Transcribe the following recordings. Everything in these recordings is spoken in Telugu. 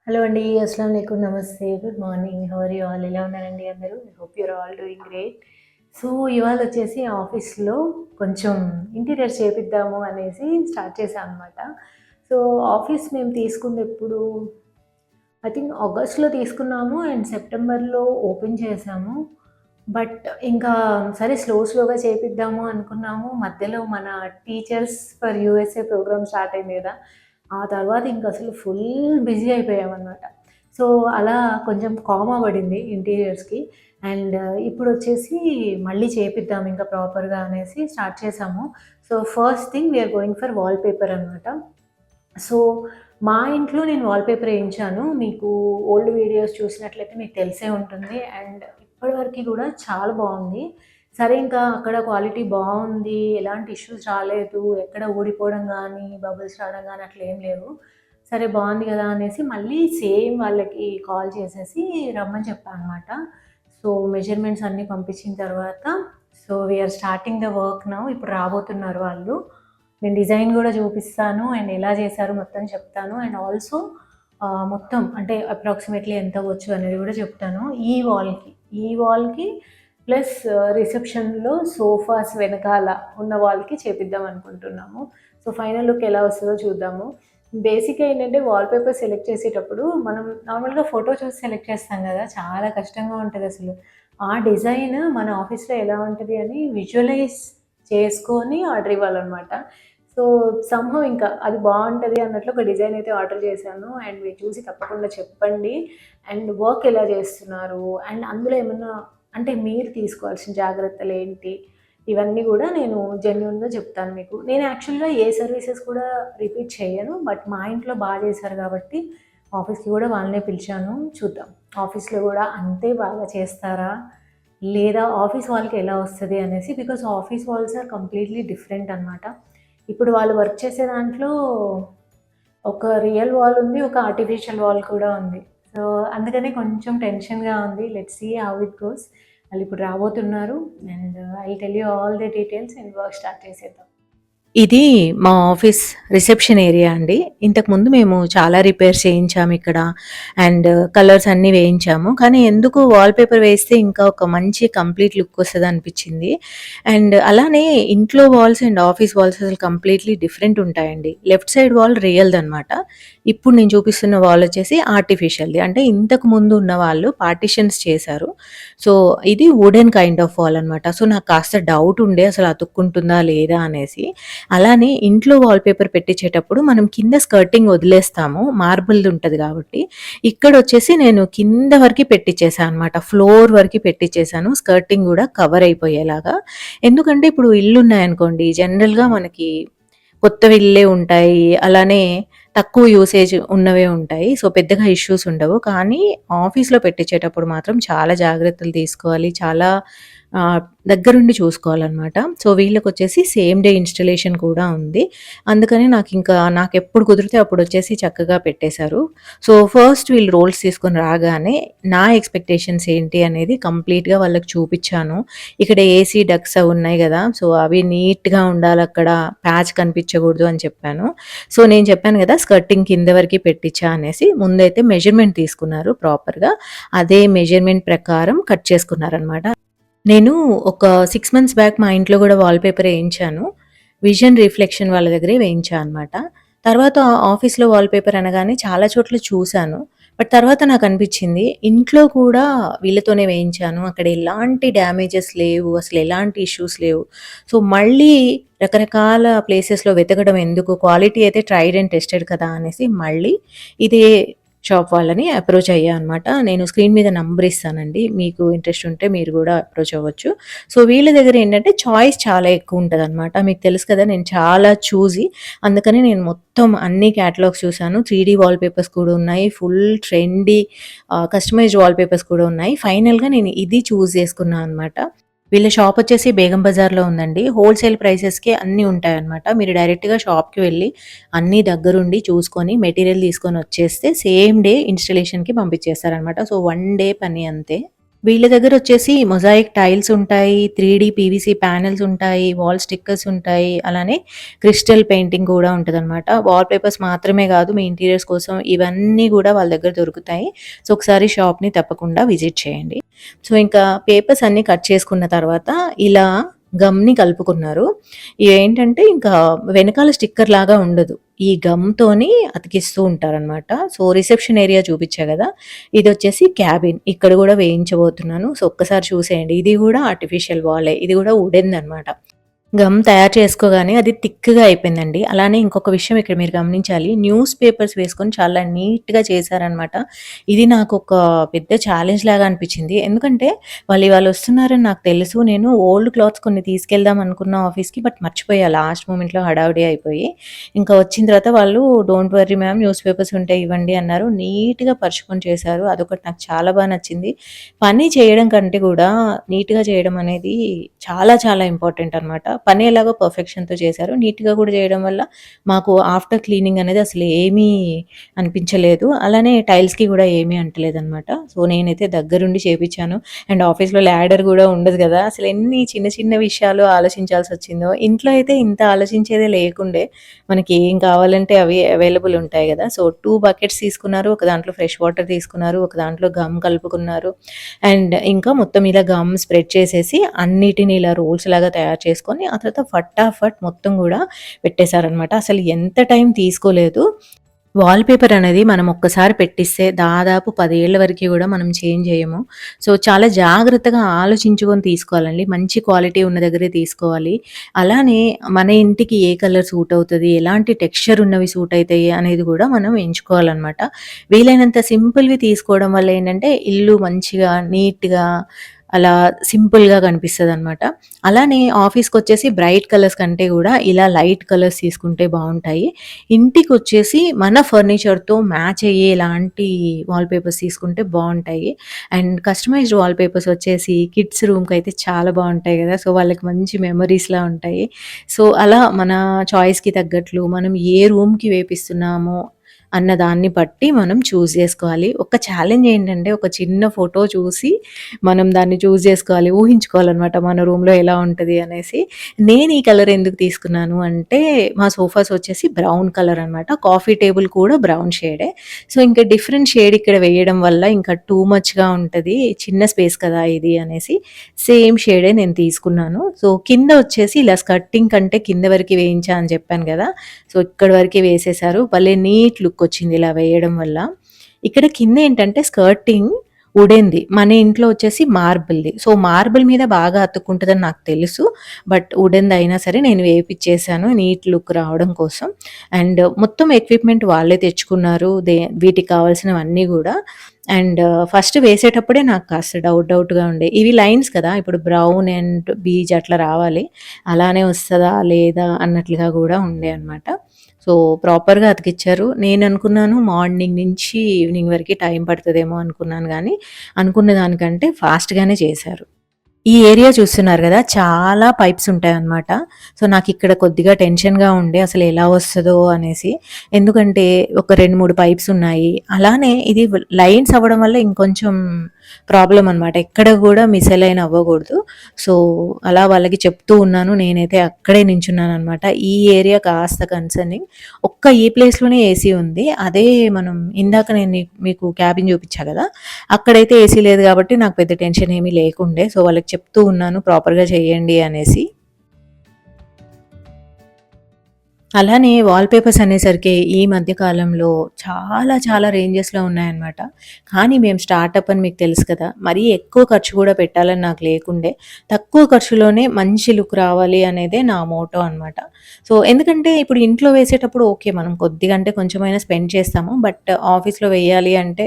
హలో అండి. అస్సలాము అలైకుం. నమస్తే. Good morning. How are you all? ఎలా ఉన్నారండి అందరూ? I hope your all doing great. So, ఇవాళొచ్చేసి ఆఫీస్‌లో కొంచెం ఇంటీరియర్ చేపిద్దాము అనేసి స్టార్ట్ చేశా అనమాట. సో, ఆఫీస్ మేము తీసుకుందెప్పుడు ఐ థింక్ ఆగస్ట్‌లో తీసుకున్నాము అండ్ సెప్టెంబర్‌లో ఓపెన్ చేశాము. బట్ ఇంకా సరే స్లోగా చేపిద్దాము అనుకున్నాము. మధ్యలో మన teachers for USA program start అయింది గదా! ఆ తర్వాత ఇంక అసలు ఫుల్ బిజీ అయిపోయామనమాట. సో, అలా కొంచెం కామా పడింది ఇంటీరియర్స్‌కి. అండ్ ఇప్పుడొచ్చేసి మళ్ళీ చేపిద్దాం ఇంకా ప్రాపర్‌గా అనేసి స్టార్ట్ చేశాము. So, first thing we are going for wallpaper అనమాట. సో, మా ఇంట్లో నేను వాల్‌పేపర్ ఏయించాను. మీకు ఓల్డ్ వీడియోస్ చూసినట్లయితే మీకు తెలిసే ఉంటుంది. అండ్ ఇప్పటివరకి గూడా చాలా బావుంది. సరే ఇంకా అక్కడ క్వాలిటీ బావుంది. ఎలాంటి ఇష్యూస్ రాలేదు. ఎక్కడ ఊడిపోవడం గానీ, బబుల్స్ రావడం గానీ అట్లేం లేవు. సరే బావుంది గదా! అనేసి మళ్ళీ సేమ్ వాళ్ళకి కాల్ చేసేసి రమ్మని చెప్పా అనమాట. సో, మెజర్‌మెంట్స్ అన్నీ పంపించిన తర్వాత so, we are starting the work now. ఇప్పుడు రాబోతున్నారు వాళ్ళు. నేను డిజైన్ గూడా చూపిస్తాను. అండ్ ఎలా చేశారో మొత్తం చెప్తాను. అండ్ ఆల్సో మొత్తం అంటే అప్రాక్సిమేట్‌లీ ఎంత అవ్వచ్చు అనేది గూడా చెప్తాను. ఈ వాల్‌కి ప్లస్ రిసెప్షన్‌లో సోఫాస్ వెనకాల ఉన్న వాల్‌కి చేపిద్దాం అనుకుంటున్నాము. సో, ఫైనల్ లుక్ ఎలా వస్తదో చూద్దాము. బేసిక్‌గా ఏంటంటే వాల్‌పేపర్ సెలెక్ట్ చేసేటప్పుడు మనం నార్మల్‌గా ఫోటో చూసి సెలెక్ట్ చేస్తాం గదా! చాలా కష్టంగా ఉంటదసలు. ఆ డిజైన్ మన ఆఫీస్‌లో ఎలా ఉంటది అని విజువలైజ్ చేసుకొని ఆర్డర్ ఇవ్వాలనమాట. సో, సమ్‌హౌ ఇంకా అది బావుంటది అన్నట్లు ఒక డిజైన్ అయితే ఆర్డర్ చేశాను. అండ్ మీరు చూసి తప్పకుండా చెప్పండి. అండ్ వర్క్ ఎలా చేస్తున్నారు? అండ్ అందులో ఏమన్నా అంటే మీరు తీసుకోవాల్సిన జాగ్రత్తలేంటి? ఇవన్నీ గూడా నేను జెన్యూన్‌గా చెప్తాను మీకు. నేను యాక్చువల్‌గా ఏ సర్వీసెస్ కూడా రిపీట్ చేయను. బట్ మా ఇంట్లో చేశారు కాబట్టి ఆఫీస్‌కి గూడా వాళ్ళనే పిలిచాను. చూద్దాం. ఆఫీస్‌లో గూడా అంతే బాగా చేస్తారా? లేదా ఆఫీస్ వాళ్ళకి ఎలా వస్తది అనేసి. Because office walls are completely different అనమాట. ఇప్పుడు వాళ్ళు వర్క్ చేసే దాంట్లో ఒక రియల్ వాల్ ఉంది. ఒక ఆర్టిఫిషియల్ వాల్ కూడా ఉంది. సో, అందుకనే కొంచెం టెన్షన్‌గా ఉంది. Let's see how it goes. వాళ్ళిప్పుడు రాబోతున్నారు. And I will tell you all the details and work start చేసేద్దాం. ఇది మా ఆఫీస్ రిసెప్షన్ ఏరియా అండి. ఇంతకుముందు మేము చాలా రిపేర్స్ చేయించాము ఇక్కడ. అండ్ కలర్స్ అన్నీ వేయించాము. కానీ ఎందుకో వాల్‌పేపర్ వేస్తే ఇంకా ఒక మంచి కంప్లీట్ లుక్ వస్తదనిపిచ్చింది. అండ్ అలానే ఇంట్లో వాల్స్ అండ్ ఆఫీస్ వాల్స్ అసలు కంప్లీట్‌లీ డిఫరెంట్ ఉంటాయండి. లెఫ్ట్ సైడ్ వాల్ రియల్‌దనమాట. ఇప్పుడు నేను చూపిస్తున్న వాల్ వచ్చేసి ఆర్టిఫిషియల్‌ది. అంటే ఇంతకు ముందు ఉన్న వాళ్ళు పార్టిషన్స్ చేశారు. సో, ఇది వుడెన్ కైండ్ ఆఫ్ వాల్ అనమాట. సో, నాకు కాస్త డౌట్ ఉండే అసలు అతుక్కుంటుందా లేదా అనేసి. అలానే ఇంట్లో వాల్‌పేపర్ పెట్టించేటప్పుడు మనం కింద స్కర్టింగ్ వదిలేస్తాము. మార్బుల్‌ది ఉంటది కాబట్టి. ఇక్కడొచ్చేసి నేను కింద వరకి పెట్టించేసా అనమాట. ఫ్లోర్ వరకి పెట్టించేసాను. స్కర్టింగ్ గూడా కవర్ అయిపోయేలాగా. ఎందుకంటే ఇప్పుడు ఇల్లున్నాయనుకోండి జనరల్‌గా మనకి కొత్తవి ఇల్లే ఉంటాయి. అలానే తక్కువ యూసేజ్ ఉన్నవే ఉంటాయి. సో, పెద్దగా ఇష్యూస్ ఉండవు. కానీ ఆఫీస్‌లో పెట్టించేటప్పుడు మాత్రం చాలా జాగ్రత్తలు తీసుకోవాలి. చాలా ఆహ్, దగ్గరుండి చూసుకోవాలనమాట. సో, వీళ్ళకొచ్చేసి సేమ్ డే ఇన్‌స్టలేషన్ కూడా ఉంది. అందుకని నాకెప్పుడు కుదిరితే అప్పుడొచ్చేసి చక్కగా పెట్టేశారు. సో, ఫస్ట్ వీళ్ళు రోల్స్ తీసుకొని రాగానే నా ఎక్స్‌పెక్టేషన్స్ ఏంటి అనేది కంప్లీట్‌గా వాళ్ళకి చూపిచ్చాను. ఇక్కడ ఏసీ డక్ట్స్ అవి ఉన్నాయి గదా! సో, అవి నీట్‌గా ఉండాలక్కడ. ప్యాచ్ కనిపించకూడదు అని చెప్పాను. సో, నేను చెప్పాను గదా! స్కర్టింగ్ కింద వరకి పెట్టిచ్చా అనేసి. ముందైతే మెజర్‌మెంట్ తీసుకున్నారు ప్రాపర్‌గా. అదే మెజర్‌మెంట్ ప్రకారం కట్ చేసుకున్నారనమాట. నేను ఒక 6 మంత్స్ బ్యాక్ మా ఇంట్లో గూడా వాల్‌పేపర్ ఏయించాను. విజన్ రిఫ్లెక్షన్ వాళ్ళ దగ్గరే వేయించా అనమాట. తర్వాత ఆఫీస్‌లో వాల్‌పేపర్ అనగానే చాలా చోట్ల చూసాను. బట్ తర్వాత నాకనిపిచ్చింది ఇంట్లో కూడా వీళ్ళతోనే వేయించాను. అక్కడ ఎలాంటి డ్యామేజెస్ లేవు. అసలెలాంటి ఇష్యూస్ లేవు. సో, మళ్ళీ రకరకాల ప్లేసెస్‌లో వెతకడం ఎందుకు? క్వాలిటీ అయితే ట్రైడ్ అండ్ టెస్టెడ్ కదా! అనేసి మళ్ళీ ఇదే షాప్ వాళ్ళని అప్రోచ్ అయ్యా అనమాట. నేను స్క్రీన్ మీద నంబర్ ఇస్తానండి. మీకు ఇంట్రెస్ట్ ఉంటే మీరు గూడా అప్రోచ్ అవ్వచ్చు. సో, వీళ్ళ దగ్గర ఏంటంటే చాయిస్ చాలా ఎక్కువుంటదనమాట. మీకు తెలుసు కదా! నేను చాలా చూజీ. అందుకని నేను మొత్తం అన్ని క్యాటలాగ్స్ చూసాను. 3డీ వాల్‌పేపర్స్ కూడా ఉన్నాయి. ఫుల్ ట్రెండీ కస్టమైజ్డ్ వాల్‌పేపర్స్ కూడా ఉన్నాయి. ఫైనల్‌గా నేను ఇది చూజ్ చేసుకున్నా అనమాట. వీళ్ళ షాప్ వచ్చేసి బేగం బజార్‌లో ఉందండి. హోల్‌సేల్ ప్రైసెస్‌కే అన్నీ ఉంటాయన్నమాట. మీరు డైరెక్ట్‌గా షాప్‌కి వెళ్లి అన్నీ దగ్గరుండి చూసుకొని మెటీరియల్ తీసుకొనొచ్చేస్తే సేమ్ డే ఇన్‌స్టలేషన్‌కి పంపించేస్తారనమాట. సో, 1 డే పని అంతే. వీళ్ళ దగ్గరొచ్చేసి మొజాయిక్ టైల్స్ ఉంటాయి, 3డీ పీవీసీ ప్యానెల్స్ ఉంటాయి, వాల్ స్టిక్కర్స్ ఉంటాయి, అలానే క్రిస్టల్ పెయింటింగ్ కూడా ఉంటదనమాట. వాల్ పేపర్స్ మాత్రమే గాదు, మీ ఇంటీరియర్స్ కోసం ఇవన్నీ గూడా వాళ్ళ దగ్గర దొరుకుతాయి. సో, ఒకసారి షాప్‌ని తప్పకుండా విజిట్ చేయండి. సో, ఇంకా పేపర్స్ అన్నీ కట్ చేసుకున్న తర్వాత ఇలా గమ్‌ని కలుపుకున్నారు. ఏంటంటే ఇంకా వెనకాల స్టిక్కర్ లాగా ఉండదు. ఈ గమ్‌తోని అతికిస్తూ ఉంటారనమాట. సో, రిసెప్షన్ ఏరియా చూపిచ్చా గదా! ఇదొచ్చేసి క్యాబిన్. ఇక్కడ గూడా వేయించబోతున్నాను. సో, ఒక్కసారి చూసేయండి. ఇది గూడా ఆర్టిఫిషియల్ వాలే. ఇది గూడా వుడెన్‌దనమాట. గమ్ తయారు చేసుకోగానే అది థిక్‌గా అయిపోయిందండి. అలానే ఇంకొక విషయం ఇక్కడ మీరు గమనించాలి. న్యూస్ పేపర్స్ వేసుకొని చాలా నీట్‌గా చేశారనమాట. ఇది నాకొక పెద్ద ఛాలెంజ్ లాగా అనిపిచ్చింది. ఎందుకంటే వాళ్ళు ఇవాళ వస్తున్నారని నాకు తెలుసు. నేను ఓల్డ్ క్లాత్స్ కొన్ని తీసుకెళ్దాం అనుకున్న ఆఫీస్‌కి. బట్ మర్చిపోయా లాస్ట్ మొమెంట్‌లో హడావిడి అయిపోయి. ఇంకా వచ్చిన తర్వాత వాళ్ళు don't worry ma'am news papers ఉంటే ఇవ్వండి అన్నారు. నీట్‌గా పరుచుకొని చేశారు. అదొకటి నాకు చాలా నచ్చింది. పని చేయడం కంటే కూడా నీట్‌గా చేయడం అనేది చాలా చాలా ఇంపార్టెంట్ అనమాట. పని ఎలాగో పర్ఫెక్షన్‌తో చేశారు. నీట్‌గా కూడా చేయడం వల్ల మాకు ఆఫ్టర్ క్లీనింగ్ అనేది అసలు ఏమీ అనిపించలేదు. అలానే టైల్స్‌కి కూడా ఏమీ అంటలేదనమాట. సో, నేనైతే దగ్గరుండి చేపిచ్చాను. అండ్ ఆఫీస్‌లో ల్యాడర్ కూడా ఉండదు కదా! అసలు ఎన్ని చిన్న చిన్న విషయాలు ఆలోచించాల్సొచ్చిందో. ఇంట్లో అయితే ఇంత ఆలోచించేదే లేకుండే. మనకి ఏం కావాలంటే అవి అవైలబుల్ ఉంటాయి కదా! సో, 2 బకెట్స్ తీసుకున్నారు. ఒక దాంట్లో ఫ్రెష్ వాటర్ తీసుకున్నారు. ఒక దాంట్లో గమ్ కలుపుకున్నారు. అండ్ ఇంకా మొత్తం ఇలా గమ్ స్ప్రెడ్ చేసేసి అన్నిటిని ఇలా రోల్స్ లాగా తయారు చేసుకొని ఆ తర్వాత ఫటాఫట్ మొత్తం గూడా పెట్టేశారనమాట. అసలు ఎంత టైం తీసుకోలేదు. వాల్ పేపర్ అనేది మనం ఒక్కసారి పెట్టిస్తే దాదాపు 10 ఏళ్ల వరకి గూడా మనం చేంజ్ జేయము. సో, చాలా జాగ్రత్తగా ఆలోచించుకొని తీసుకోవాలండి. మంచి క్వాలిటీ ఉన్న దగ్గరే తీసుకోవాలి. అలానే మన ఇంటికి ఏ కలర్ సూట్ అవుతది, ఎలాంటి టెక్స్చర్ ఉన్నవి సూట్ అయితాయి అనేది గూడా మనం ఎంచుకోవాలనమాట. వీలైనంత సింపుల్‌వి తీసుకోవడం వల్ల ఏంటంటే ఇల్లు మంచిగా, నీట్‌గా అలా సింపుల్‌గా కనిపిస్తదనమాట. అలానే ఆఫీస్‌కొచ్చేసి బ్రైట్ కలర్స్ కంటే గూడా ఇలా లైట్ కలర్స్ తీసుకుంటే బావుంటాయి. ఇంటికొచ్చేసి మన ఫర్నిచర్‌తో మ్యాచ్ అయ్యేలాంటి వాల్ పేపర్స్ తీసుకుంటే బావుంటాయి. అండ్ కస్టమైజ్డ్ వాల్ పేపర్స్ వచ్చేసి కిడ్స్ రూమ్‌కయితే చాలా బావుంటాయి గదా! సో, వాళ్ళకి మంచి మెమోరీస్‌లా ఉంటాయి. సో, అలా మన చాయిస్‌కి తగ్గట్లు మనం ఏ రూమ్‌కి వేపిస్తున్నామో అన్న దాన్ని బట్టి మనం చూజ్ జేసుకోవాలి. ఒక ఛాలెంజ్ ఏంటంటే ఒక చిన్న ఫోటో చూసి మనం దాన్ని చూజ్ జేసుకోవాలి. ఊహించుకోవాలనమాట మన రూమ్‌లో ఎలా ఉంటది అనేసి. నేను ఈ కలర్ ఎందుకు తీసుకున్నాను అంటే మా సోఫాస్ వచ్చేసి బ్రౌన్ కలర్ అనమాట. కాఫీ టేబుల్ కూడా బ్రౌన్ షేడే. సో, ఇంకా డిఫరెంట్ షేడ్ ఇక్కడ వేయడం వల్ల ఇంకా టూ మచ్‌గా ఉంటది. చిన్న స్పేస్ కదా ఇది అనేసి సేమ్ షేడే నేను తీసుకున్నాను. సో, కింద వచ్చేసి ఇలా స్కర్టింగ్ కంటే కింద వరకి వేయించా అని చెప్పాను గదా! సో, ఇక్కడి వరకే వేసేశారు. భలే నీట్ లుక్ వచ్చింది ఇలా వేయడం వల్ల. ఇక్కడ కిందేంటంటే స్కర్టింగ్ వుడెన్‌ది. మన ఇంట్లో వచ్చేసి మార్బుల్‌ది. సో, మార్బుల్ మీద బాగా అతుక్కుంటదని నాకు తెలుసు. బట్ వుడెన్‌దయినా సరే నేను వేపిచ్చేసాను నీట్ లుక్ రావడం కోసం. అండ్ మొత్తం ఎక్విప్‌మెంట్ వాళ్ళే తెచ్చుకున్నారు. వీటికి కావాల్సినవన్నీ గూడా. అండ్ ఫస్ట్ వేసేటప్పుడే నాకు కాస్త డౌట్‌గా ఉండే. ఇవి లైన్స్ కదా! ఇప్పుడు బ్రౌన్ అండ్ బీజ్ అట్లా రావాలి. అలానే వస్తదా? లేదా? అన్నట్లుగా గూడా ఉండే అనమాట. సో, ప్రాపర్‌గా అతికిచ్చారు. నేననుకున్నాను మార్నింగ్ నుంచి ఈవినింగ్ వరకి టైం పడతదేమో అనుకున్నాను గానీ, అనుకున్న దానికంటే ఫాస్ట్‌గానే చేశారు. ఈ ఏరియా చూస్తున్నారు గదా! చాలా పైప్స్ ఉంటాయన్నమాట. సో, నాకిక్కడ కొద్దిగా టెన్షన్‌గా ఉండే అసలు ఎలా వస్తదో అనేసి. ఎందుకంటే ఒక 2, 3 పైప్స్ ఉన్నాయి. అలానే ఇది లైన్స్ అవ్వడం వల్ల ఇంకొంచెం ప్రాబ్లమ్ అనమాట. ఎక్కడ గూడా మిస్‌అలైన్ అవ్వగూడదు. సో, అలా వాళ్ళకి చెప్తూ ఉన్నాను. నేనైతే అక్కడే నించున్నాననమాట. ఈ ఏరియా కాస్త కన్సర్నింగ్. ఒక్క ఈ ప్లేస్‌లోనే ఏసీ ఉంది. అదే మనం ఇందాక నేను మీకు క్యాబిన్ చూపిచ్చా గదా! అక్కడైతే ఏసీ లేదు గాబట్టి నాకు పెద్ద టెన్షన్ ఏమీ లేకుండే. సో, వాళ్ళకి చెప్తూ ఉన్నాను ప్రాపర్‌గా చేయండి అనేసి. అలానే వాల్‌పేపర్స్ అనేసరికి ఈ మధ్య కాలంలో చాలా చాలా రేంజెస్‌లో ఉన్నాయన్నమాట. కానీ మేము స్టార్టప్ అని మీకు తెలుసు కదా! మరీ ఎక్కువ ఖర్చు కూడా పెట్టాలని నాకు లేకుండే. తక్కువ ఖర్చులోనే మంచి లుక్ రావాలి అనేదే నా మోటో అనమాట. సో, ఎందుకంటే ఇప్పుడు ఇంట్లో వేసేటప్పుడు ఓకే. మనం కొద్దిగా అంటే కొంచెమైనా స్పెండ్ చేస్తాము. బట్ ఆఫీస్‌లో వేయాలి అంటే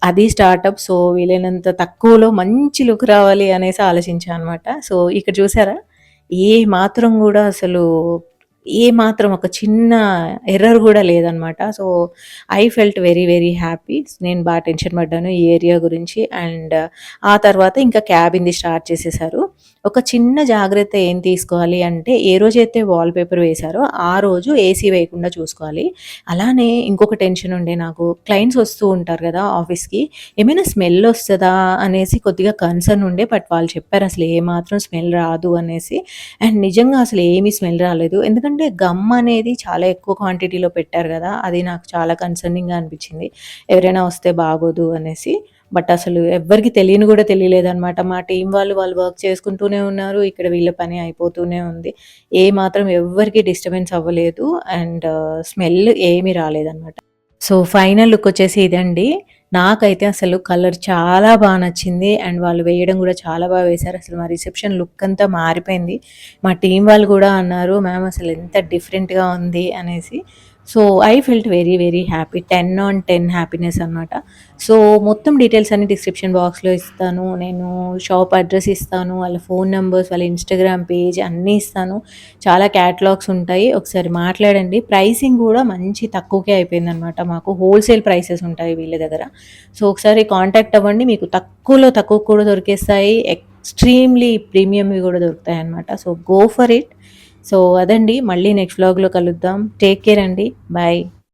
అది స్టార్టప్. సో, వీలైనంత తక్కువలో మంచి లుక్ రావాలి అనేసి ఆలోచించా అనమాట. సో, ఇక్కడ చూసారా? ఏ మాత్రం గూడా అసలు ఏ మాత్రం ఒక చిన్న ఎర్రర్ గూడా లేదనమాట. So, I felt very very happy. నేను టెన్షన్ పడ్డాను ఈ ఏరియా గురించి. అండ్ ఆ తర్వాత ఇంకా క్యాబిన్‌ది స్టార్ట్ చేసేసారు. ఒక చిన్న జాగ్రత్త ఏం తీసుకోవాలి అంటే, ఏ రోజైతే వాల్‌పేపర్ వేశారో, ఆ రోజు ఏసీ వేయకుండా చూసుకోవాలి. అలానే ఇంకొక టెన్షన్ ఉండే నాకు, క్లయింట్స్ వస్తూ ఉంటారు గదా ఆఫీస్‌కి. ఏమైనా స్మెల్ వస్తదా అనేసి కొద్దిగా కన్సర్న్ ఉండే. బట్ వాళ్ళు చెప్పారు అసలు ఏమాత్రం స్మెల్ రాదు అనేసి. అండ్ నిజంగా అసలు ఏమి స్మెల్ రాలేదు. ఎందుకంటే గమ్ అనేది చాలా ఎక్కువ క్వాంటిటీలో పెట్టారు గదా! అది నాకు చాలా కన్సర్నింగ్‌గా అనిపించింది. ఎవరైనా వస్తే బాగోదు అనేసి. బట్ అసలు ఎవ్వరికీ తెలియని గూడా తెలియలేదనమాట. మా టీమ్ వాళ్ళు వర్క్ చేసుకుంటూనే ఉన్నారు. ఇక్కడ వీళ్ళ పని అయిపోతూనే ఉంది. ఏమాత్రం ఎవ్వరికీ డిస్టర్బెన్స్ అవ్వలేదు. అండ్ స్మెల్ ఏమీ రాలేదనమాట. సో, ఫైనల్ లుక్ వచ్చేసి ఇదండి. నాకైతే అసలు కలర్ చాలా నచ్చింది. అండ్ వాళ్ళు వేయడం గూడా చాలా వేశారు. అసలు మా రిసెప్షన్ లుక్ అంతా మారిపోయింది. మా టీమ్ వాళ్ళు గూడా అన్నారు, "మ్యామ్ అసలు ఎంత డిఫరెంట్‌గా ఉంది" అనేసి. So, I felt very, very happy. 10 on 10 happiness అనమాట. సో, మొత్తం డీటెయిల్స్ అన్ని డిస్క్రిప్షన్ బాక్స్‌లో ఇస్తాను. నేను షాప్ అడ్రెస్ ఇస్తాను. వాళ్ళ ఫోన్ నంబర్స్, వాళ్ళ ఇన్‌స్టాగ్రామ్ పేజ్ అన్నీ ఇస్తాను. చాలా క్యాటలాగ్స్ ఉంటాయి. ఒకసారి మాట్లాడండి. ప్రైసింగ్ గూడా మంచి తక్కువకే అయిపోయిందనమాట మాకు. హోల్‌సేల్ ప్రైసెస్ ఉంటాయి వీళ్ళ దగ్గర. సో, ఒకసారి కాంటాక్ట్ అవ్వండి. మీకు తక్కువలో తక్కువకు కూడా దొరికేస్తాయి. ఎక్స్‌ట్రీమ్‌లీ ప్రీమియంవి గూడా దొరుకుతాయనమాట. So, go for it. So, అదండి. మళ్ళీ నెక్స్ట్ వ్లాగ్‌లో కలుద్దాం. టేక్ కేర్ అండి. బాయ్.